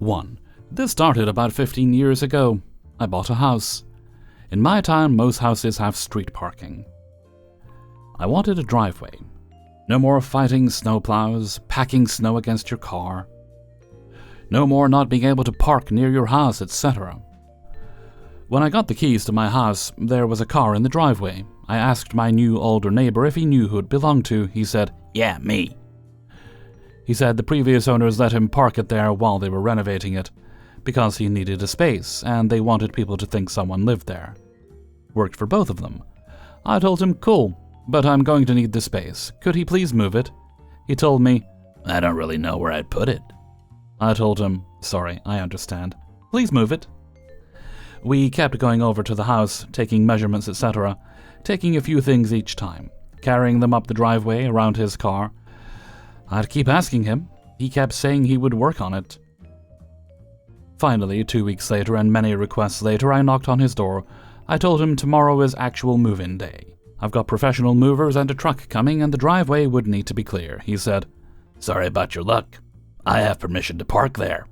1. This started about 15 years ago. I bought a house. In my town, most houses have street parking. I wanted a driveway. No more fighting snowplows, packing snow against your car. No more not being able to park near your house, etc. When I got the keys to my house, there was a car in the driveway. I asked my new older neighbor if he knew who it belonged to. He said, "Yeah, me." He said the previous owners let him park it there while they were renovating it, because he needed a space and they wanted people to think someone lived there. Worked for both of them. I told him, "Cool, but I'm going to need the space. Could he please move it?" He told me, "I don't really know where I'd put it." I told him, "Sorry, I understand. Please move it." We kept going over to the house, taking measurements, etc., taking a few things each time, carrying them up the driveway around his car. I'd keep asking him. He kept saying he would work on it. Finally, 2 weeks later and many requests later, I knocked on his door. I told him tomorrow is actual move-in day. I've got professional movers and a truck coming and the driveway would need to be clear. He said, "Sorry about your luck. I have permission to park there."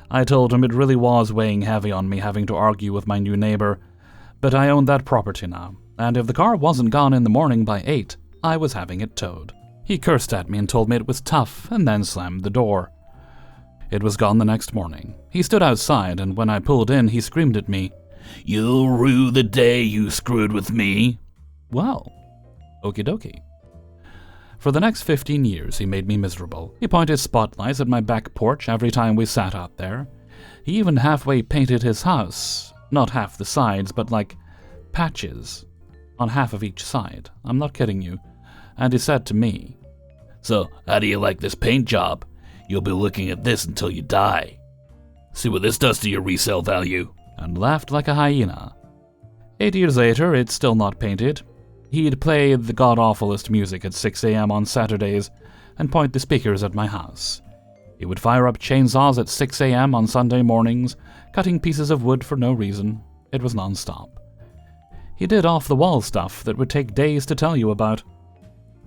I told him it really was weighing heavy on me having to argue with my new neighbor, but I owned that property now, and if the car wasn't gone in the morning by 8, I was having it towed. He cursed at me and told me it was tough, and then slammed the door. It was gone the next morning. He stood outside, and when I pulled in, he screamed at me, "You'll rue the day you screwed with me." Well, okie dokie. For the next 15 years, he made me miserable. He pointed spotlights at my back porch every time we sat out there. He even halfway painted his house. Not half the sides, but like patches on half of each side. I'm not kidding you. And he said to me, "So, how do you like this paint job? You'll be looking at this until you die. See what this does to your resale value." And laughed like a hyena. 8 years later, it's still not painted. He'd play the god-awfulest music at 6 a.m. on Saturdays and point the speakers at my house. He would fire up chainsaws at 6 a.m. on Sunday mornings, cutting pieces of wood for no reason. It was non-stop. He did off-the-wall stuff that would take days to tell you about.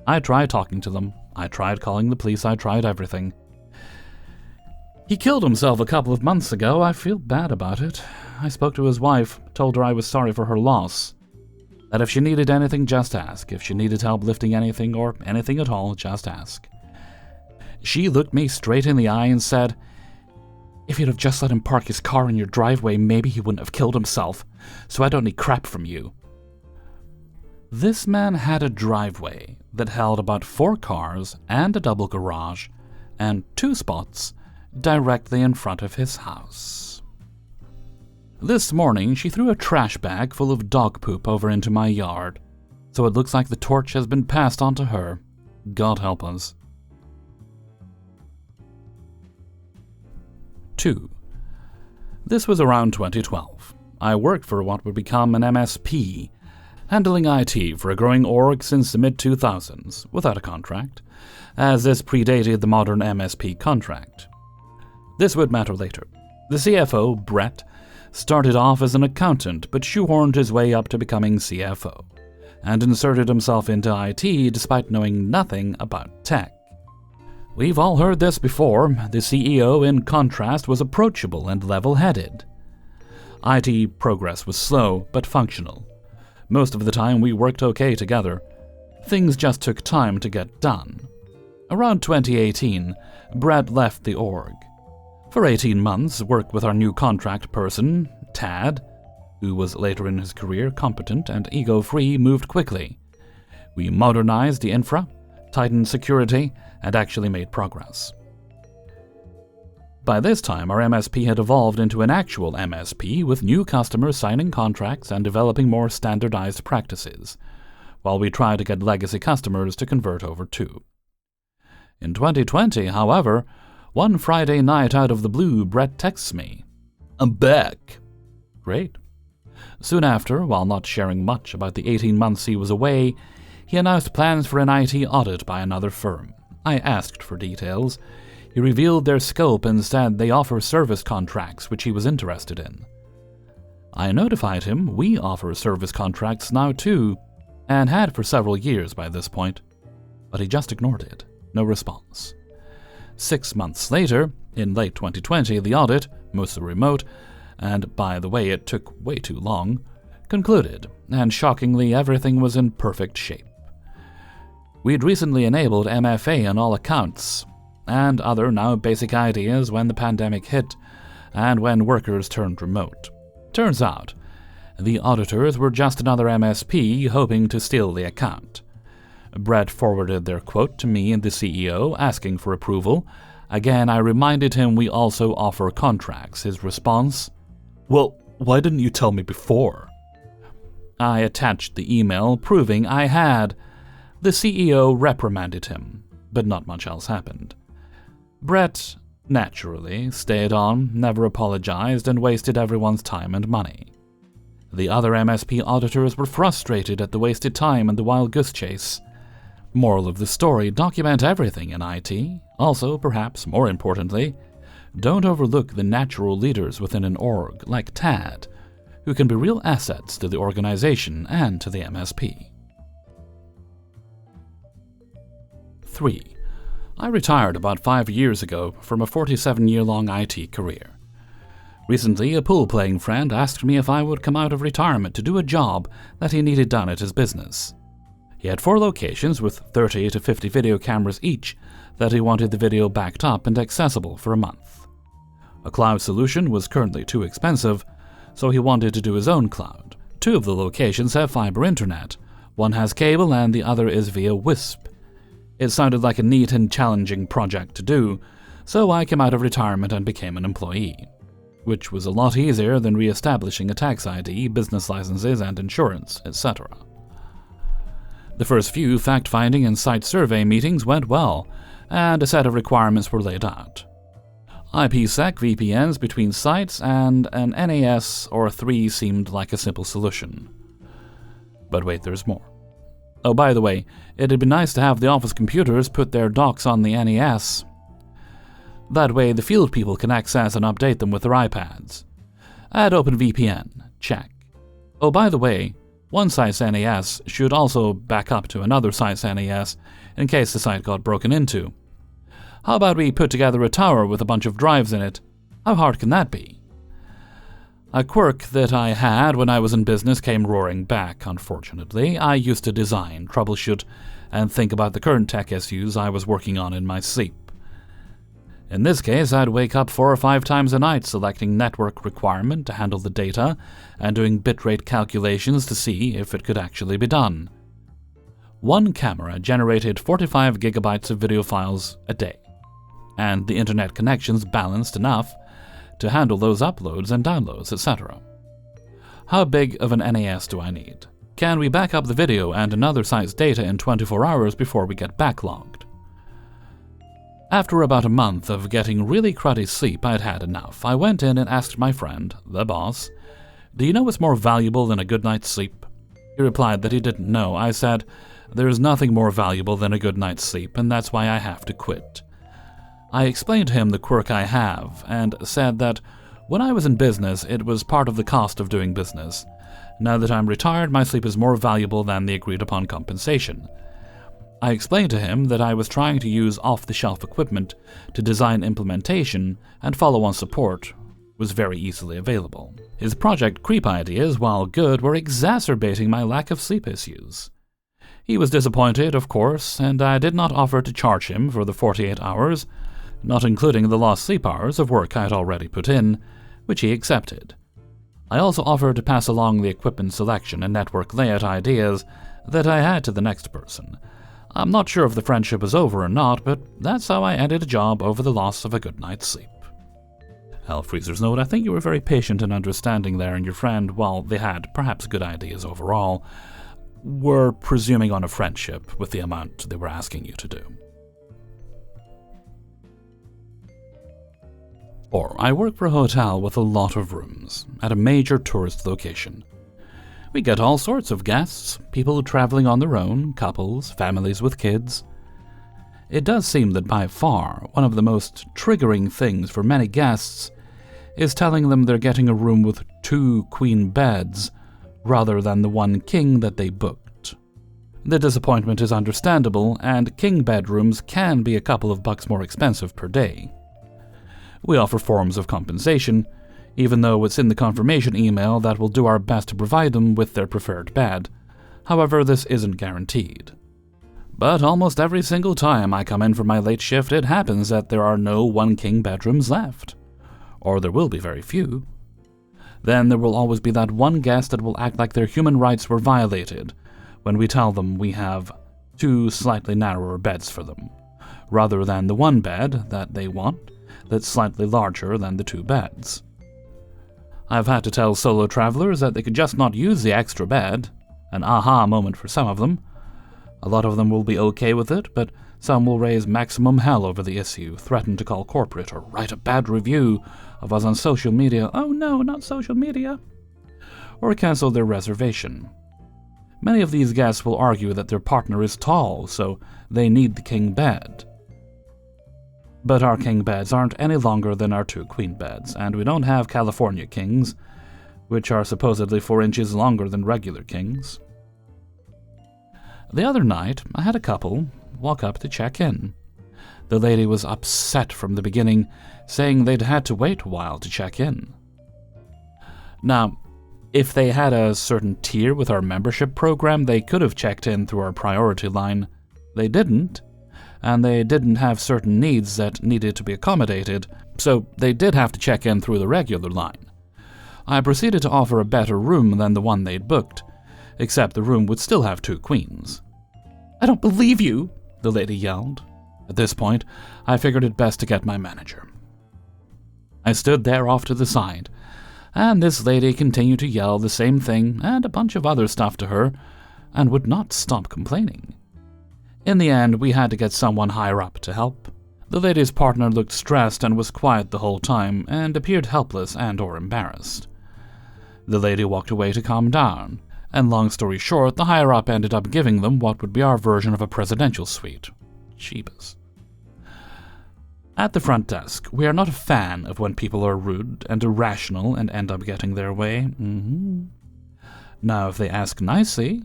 I tried talking to them. I tried calling the police. I tried everything. He killed himself a couple of months ago. I feel bad about it. I spoke to his wife, told her I was sorry for her loss. That if she needed anything, just ask. If she needed help lifting anything or anything at all, just ask. She looked me straight in the eye and said, "If you'd have just let him park his car in your driveway, maybe he wouldn't have killed himself, so I don't need crap from you." This man had a driveway that held about 4 cars and a double garage, and 2 spots directly in front of his house. This morning, she threw a trash bag full of dog poop over into my yard, so it looks like the torch has been passed on to her. God help us. 2. This was around 2012. I worked for what would become an MSP, handling IT for a growing org since the mid-2000s, without a contract, as this predated the modern MSP contract. This would matter later. The CFO, Brett, started off as an accountant but shoehorned his way up to becoming CFO, and inserted himself into IT despite knowing nothing about tech. We've all heard this before. The CEO, in contrast, was approachable and level-headed. IT progress was slow but functional. Most of the time we worked okay together. Things just took time to get done. Around 2018, Brett left the org. For 18 months, worked with our new contract person, Tad, who was later in his career competent and ego-free, moved quickly. We modernized the infra, tightened security, and actually made progress. By this time, our MSP had evolved into an actual MSP, with new customers signing contracts and developing more standardized practices, while we tried to get legacy customers to convert over too. In 2020, however, one Friday night out of the blue, Brett texts me, "I'm back." Great. Soon after, while not sharing much about the 18 months he was away, he announced plans for an IT audit by another firm. I asked for details. He revealed their scope and said they offer service contracts, which he was interested in. I notified him we offer service contracts now too, and had for several years by this point, but he just ignored it. No response. 6 months later, in late 2020, the audit, mostly remote, and by the way it took way too long, concluded, and shockingly everything was in perfect shape. We'd recently enabled MFA on all accounts, and other now basic ideas when the pandemic hit, and when workers turned remote. Turns out, the auditors were just another MSP hoping to steal the account. Brett forwarded their quote to me and the CEO, asking for approval. Again, I reminded him we also offer contracts. His response, "Well, why didn't you tell me before?" I attached the email, proving I had. The CEO reprimanded him, but not much else happened. Brett, naturally, stayed on, never apologized, and wasted everyone's time and money. The other MSP auditors were frustrated at the wasted time and the wild goose chase. Moral of the story, document everything in IT. Also, perhaps more importantly, don't overlook the natural leaders within an org, like Tad, who can be real assets to the organization and to the MSP. 3. I retired about 5 years ago from a 47-year-long IT career. Recently, a pool-playing friend asked me if I would come out of retirement to do a job that he needed done at his business. He had 4 locations with 30 to 50 video cameras each that he wanted the video backed up and accessible for a month. A cloud solution was currently too expensive, so he wanted to do his own cloud. 2 of the locations have fiber internet. One has cable and the other is via WISP. It sounded like a neat and challenging project to do, so I came out of retirement and became an employee, which was a lot easier than re-establishing a tax ID, business licenses and insurance, etc. The first few fact-finding and site survey meetings went well, and a set of requirements were laid out. IPsec VPNs between sites and an NAS or 3 seemed like a simple solution. But wait, there's more. Oh, by the way, it'd be nice to have the office computers put their docs on the NAS. That way the field people can access and update them with their iPads. Add OpenVPN, check. Oh, by the way, one site's NAS should also back up to another site's NAS in case the site got broken into. How about we put together a tower with a bunch of drives in it? How hard can that be? A quirk that I had when I was in business came roaring back, unfortunately. I used to design, troubleshoot, and think about the current tech issues I was working on in my sleep. In this case, I'd wake up 4 or 5 times a night selecting network requirement to handle the data and doing bitrate calculations to see if it could actually be done. One camera generated 45 gigabytes of video files a day, and the internet connections balanced enough to handle those uploads and downloads, etc. How big of an NAS do I need? Can we back up the video and another site's data in 24 hours before we get backlogged? After about a month of getting really cruddy sleep, I'd had enough. I went in and asked my friend, the boss, "Do you know what's more valuable than a good night's sleep?" He replied that he didn't know. I said, "There's nothing more valuable than a good night's sleep, and that's why I have to quit." I explained to him the quirk I have, and said that when I was in business, it was part of the cost of doing business. Now that I'm retired, my sleep is more valuable than the agreed-upon compensation. I explained to him that I was trying to use off-the-shelf equipment to design implementation, and follow-on support was very easily available. His project creep ideas, while good, were exacerbating my lack of sleep issues. He was disappointed, of course, and I did not offer to charge him for the 48 hours, not including the lost sleep hours of work I had already put in, which he accepted. I also offered to pass along the equipment selection and network layout ideas that I had to the next person. I'm not sure if the friendship was over or not, but that's how I ended a job over the loss of a good night's sleep. Hellfreezer's note, I think you were very patient and understanding there, and your friend, while they had perhaps good ideas overall, were presuming on a friendship with the amount they were asking you to do. Or, I work for a hotel with a lot of rooms at a major tourist location. We get all sorts of guests, people traveling on their own, couples, families with kids. It does seem that by far one of the most triggering things for many guests is telling them they're getting a room with 2 queen beds rather than the 1 king that they booked. The disappointment is understandable, and king bedrooms can be a couple of bucks more expensive per day. We offer forms of compensation, even though it's in the confirmation email that we'll do our best to provide them with their preferred bed. However, this isn't guaranteed. But almost every single time I come in for my late shift, it happens that there are no one-king bedrooms left. Or there will be very few. Then there will always be that one guest that will act like their human rights were violated when we tell them we have 2 slightly narrower beds for them, rather than the one bed that they want that's slightly larger than the 2 beds. I've had to tell solo travelers that they could just not use the extra bed, an aha moment for some of them. A lot of them will be okay with it, but some will raise maximum hell over the issue, threaten to call corporate, or write a bad review of us on social media. Oh no, not social media! Or cancel their reservation. Many of these guests will argue that their partner is tall, so they need the king bed. But our king beds aren't any longer than our 2 queen beds, and we don't have California kings, which are supposedly 4 inches longer than regular kings. The other night, I had a couple walk up to check in. The lady was upset from the beginning, saying they'd had to wait a while to check in. Now, if they had a certain tier with our membership program, they could have checked in through our priority line. They didn't, and they didn't have certain needs that needed to be accommodated, so they did have to check in through the regular line. I proceeded to offer a better room than the one they'd booked, except the room would still have 2 queens. "I don't believe you!" the lady yelled. At this point, I figured it best to get my manager. I stood there off to the side, and this lady continued to yell the same thing and a bunch of other stuff to her, and would not stop complaining. In the end, we had to get someone higher up to help. The lady's partner looked stressed and was quiet the whole time, and appeared helpless and/or embarrassed. The lady walked away to calm down, and long story short, the higher-up ended up giving them what would be our version of a presidential suite. Jeebus. At the front desk, we are not a fan of when people are rude and irrational and end up getting their way. Now, if they ask nicely,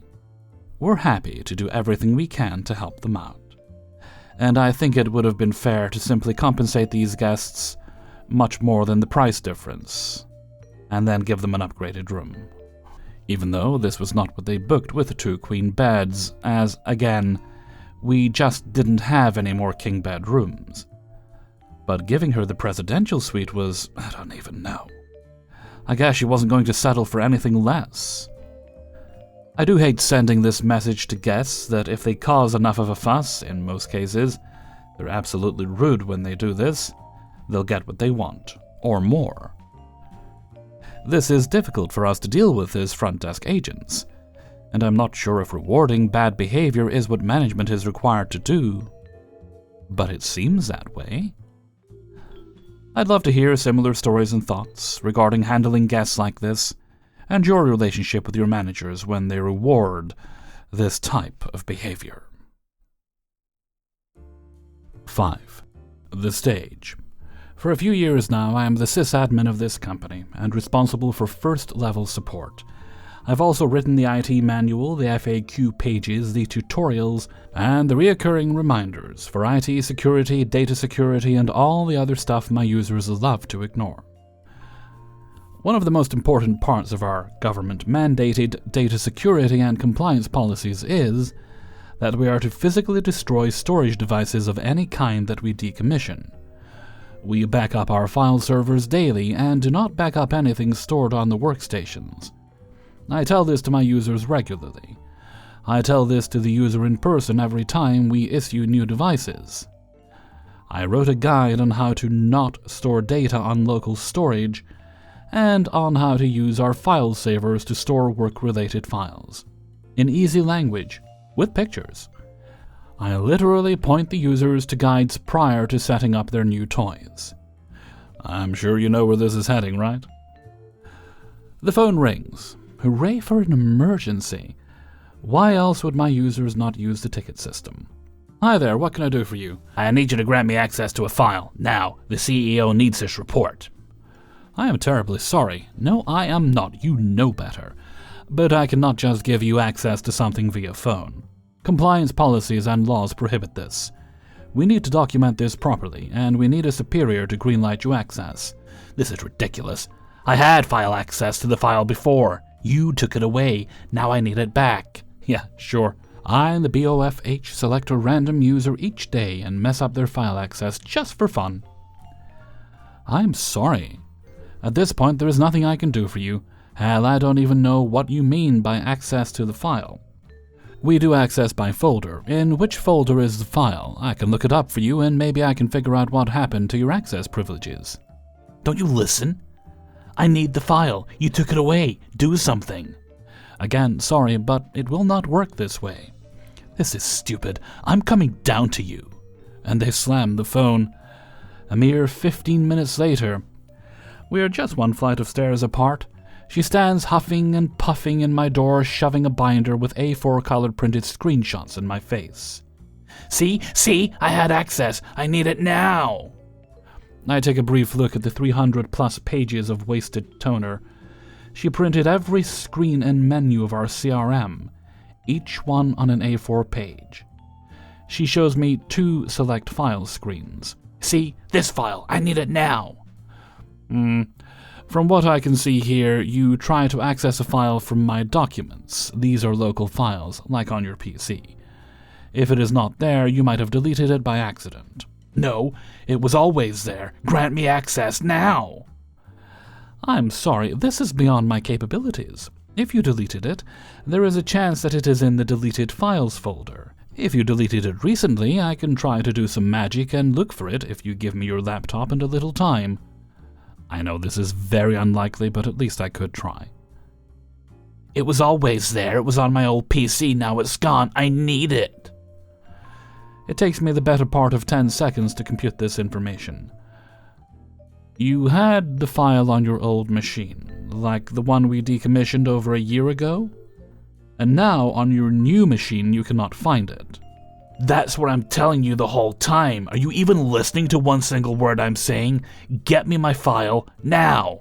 we're happy to do everything we can to help them out. And I think it would have been fair to simply compensate these guests much more than the price difference, and then give them an upgraded room. Even though this was not what they booked with 2 queen beds, as, again, we just didn't have any more king bed rooms. But giving her the presidential suite was, I don't even know. I guess she wasn't going to settle for anything less. I do hate sending this message to guests that if they cause enough of a fuss, in most cases, they're absolutely rude when they do this, they'll get what they want, or more. This is difficult for us to deal with as front desk agents, and I'm not sure if rewarding bad behavior is what management is required to do, but it seems that way. I'd love to hear similar stories and thoughts regarding handling guests like this, and your relationship with your managers when they reward this type of behavior. 5. The stage. For a few years now, I am the sysadmin of this company and responsible for first-level support. I've also written the IT manual, the FAQ pages, the tutorials, and the reoccurring reminders for IT security, data security, and all the other stuff my users love to ignore. One of the most important parts of our government-mandated data security and compliance policies is that we are to physically destroy storage devices of any kind that we decommission. We back up our file servers daily and do not back up anything stored on the workstations. I tell this to my users regularly. I tell this to the user in person every time we issue new devices. I wrote a guide on how to not store data on local storage and on how to use our file savers to store work-related files. In easy language, with pictures. I literally point the users to guides prior to setting up their new toys. I'm sure you know where this is heading, right? The phone rings. Hooray for an emergency. Why else would my users not use the ticket system? Hi there, what can I do for you? I need you to grant me access to a file. Now, the CEO needs this report. I am terribly sorry. No, I am not. You know better. But I cannot just give you access to something via phone. Compliance policies and laws prohibit this. We need to document this properly, and we need a superior to greenlight you access. This is ridiculous. I had file access to the file before. You took it away. Now I need it back. Yeah, sure. I and the BOFH select a random user each day and mess up their file access just for fun. I'm sorry. At this point, there is nothing I can do for you. Hell, I don't even know what you mean by access to the file. We do access by folder. In which folder is the file? I can look it up for you, and maybe I can figure out what happened to your access privileges. Don't you listen? I need the file. You took it away. Do something. Again, sorry, but it will not work this way. This is stupid. I'm coming down to you. And they slammed the phone. A mere 15 minutes later, we are just one flight of stairs apart. She stands huffing and puffing in my door, shoving a binder with A4 colored printed screenshots in my face. See, I had access. I need it now. I take a brief look at the 300-plus pages of wasted toner. She printed every screen and menu of our CRM, each one on an A4 page. She shows me 2 select file screens. See, this file. I need it now. From what I can see here, you try to access a file from my documents. These are local files, like on your PC. If it is not there, you might have deleted it by accident. No, it was always there. Grant me access now. I'm sorry, this is beyond my capabilities. If you deleted it, there is a chance that it is in the deleted files folder. If you deleted it recently, I can try to do some magic and look for it if you give me your laptop and a little time. I know this is very unlikely, but at least I could try. It was always there. It was on my old PC. Now it's gone. I need it. It takes me the better part of 10 seconds to compute this information. You had the file on your old machine, like the one we decommissioned over a year ago? And now on your new machine you cannot find it. That's what I'm telling you the whole time. Are you even listening to one single word I'm saying? Get me my file now.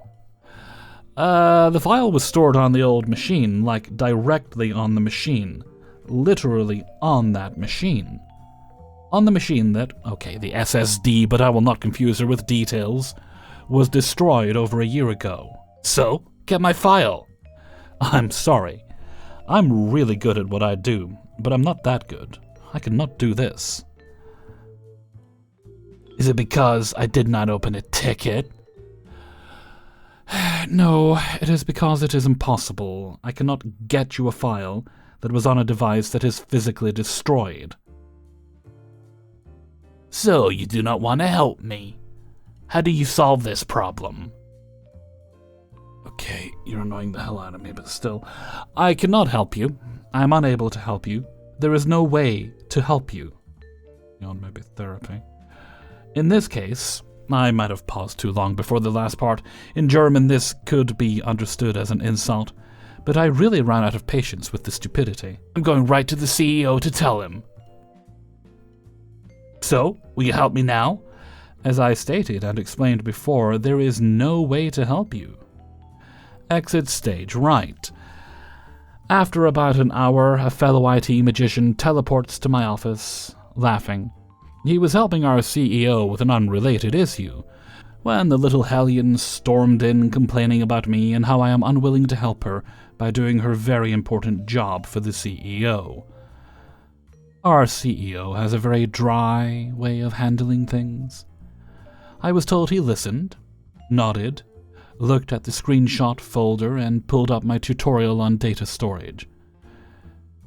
The file was stored on the old machine, like directly on the machine. Literally on that machine. On the machine that, okay, the SSD, but I will not confuse her with details, was destroyed over a year ago. So, get my file. I'm sorry. I'm really good at what I do, but I'm not that good. I cannot do this. Is it because I did not open a ticket? No, it is because it is impossible. I cannot get you a file that was on a device that is physically destroyed. So, you do not want to help me. How do you solve this problem? Okay, you're annoying the hell out of me, but still. I cannot help you. I am unable to help you. There is no way to help you. Beyond maybe therapy. In this case, I might have paused too long before the last part. In German, this could be understood as an insult, but I really ran out of patience with the stupidity. I'm going right to the CEO to tell him. So, will you help me now? As I stated and explained before, there is no way to help you. Exit stage right. After about an hour, a fellow IT magician teleports to my office, laughing. He was helping our CEO with an unrelated issue, when the little hellion stormed in complaining about me and how I am unwilling to help her by doing her very important job for the CEO. Our CEO has a very dry way of handling things. I was told he listened, nodded, looked at the screenshot folder, and pulled up my tutorial on data storage.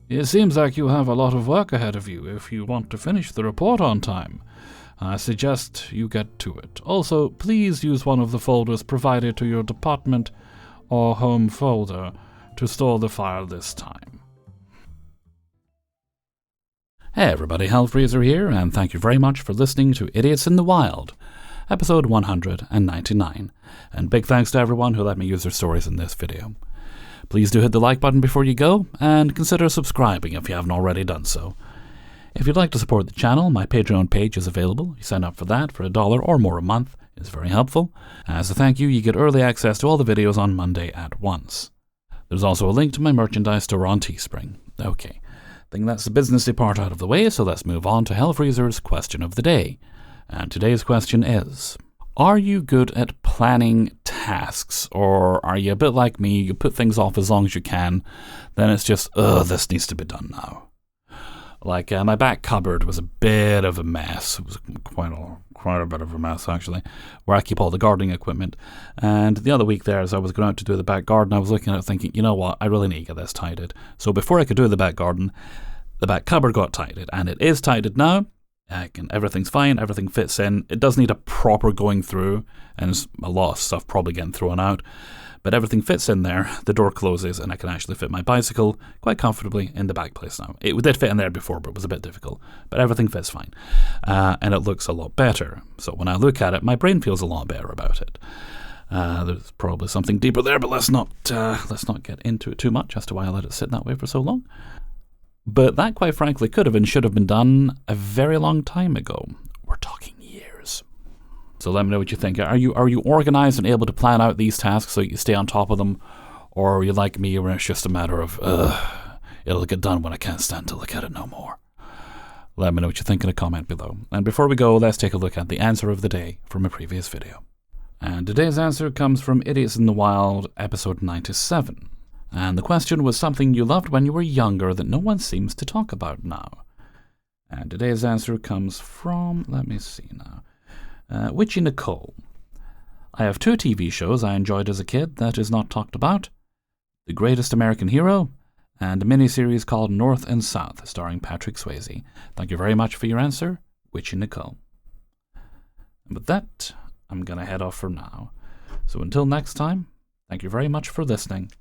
It seems like you have a lot of work ahead of you if you want to finish the report on time. I suggest you get to it. Also, please use one of the folders provided to your department or home folder to store the file this time. Hey everybody, Hellfreezer here, and thank you very much for listening to Idiots in the Wild, episode 199, and big thanks to everyone who let me use their stories in this video. Please do hit the like button before you go, and consider subscribing if you haven't already done so. If you'd like to support the channel, my Patreon page is available. You sign up for that for $1 or more a month. It's very helpful. As a thank you, you get early access to all the videos on Monday at once. There's also a link to my merchandise store on Teespring. Okay, I think that's the businessy part out of the way, so let's move on to Hellfreezer's question of the day. And today's question is, are you good at planning tasks, or are you a bit like me, you put things off as long as you can, then it's just, this needs to be done now. Like, my back cupboard was a bit of a mess. It was quite a bit of a mess, actually, where I keep all the gardening equipment. And the other week there, as I was going out to do the back garden, I was looking at it thinking, you know what, I really need to get this tidied. So before I could do the back garden, the back cupboard got tidied, and it is tidied now. Everything's fine, everything fits in. It does need a proper going through, and there's a lot of stuff probably getting thrown out. But everything fits in there, the door closes, and I can actually fit my bicycle quite comfortably in the back place now. It did fit in there before, but it was a bit difficult. But everything fits fine, and it looks a lot better. So when I look at it, my brain feels a lot better about it. There's probably something deeper there, but let's not get into it too much as to why I let it sit that way for so long. But that, quite frankly, could have and should have been done a very long time ago. We're talking years. So let me know what you think. Are you organized and able to plan out these tasks so you stay on top of them? Or are you like me, where it's just a matter of, it'll get done when I can't stand to look at it no more? Let me know what you think in a comment below. And before we go, let's take a look at the answer of the day from a previous video. And today's answer comes from Idiots in the Wild, episode 97. And the question was something you loved when you were younger that no one seems to talk about now. And today's answer comes from, let me see now, Witchy Nicole. I have 2 TV shows I enjoyed as a kid that is not talked about. The Greatest American Hero, and a miniseries called North and South, starring Patrick Swayze. Thank you very much for your answer, Witchy Nicole. And with that, I'm going to head off for now. So until next time, thank you very much for listening,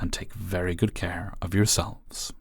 and take very good care of yourselves.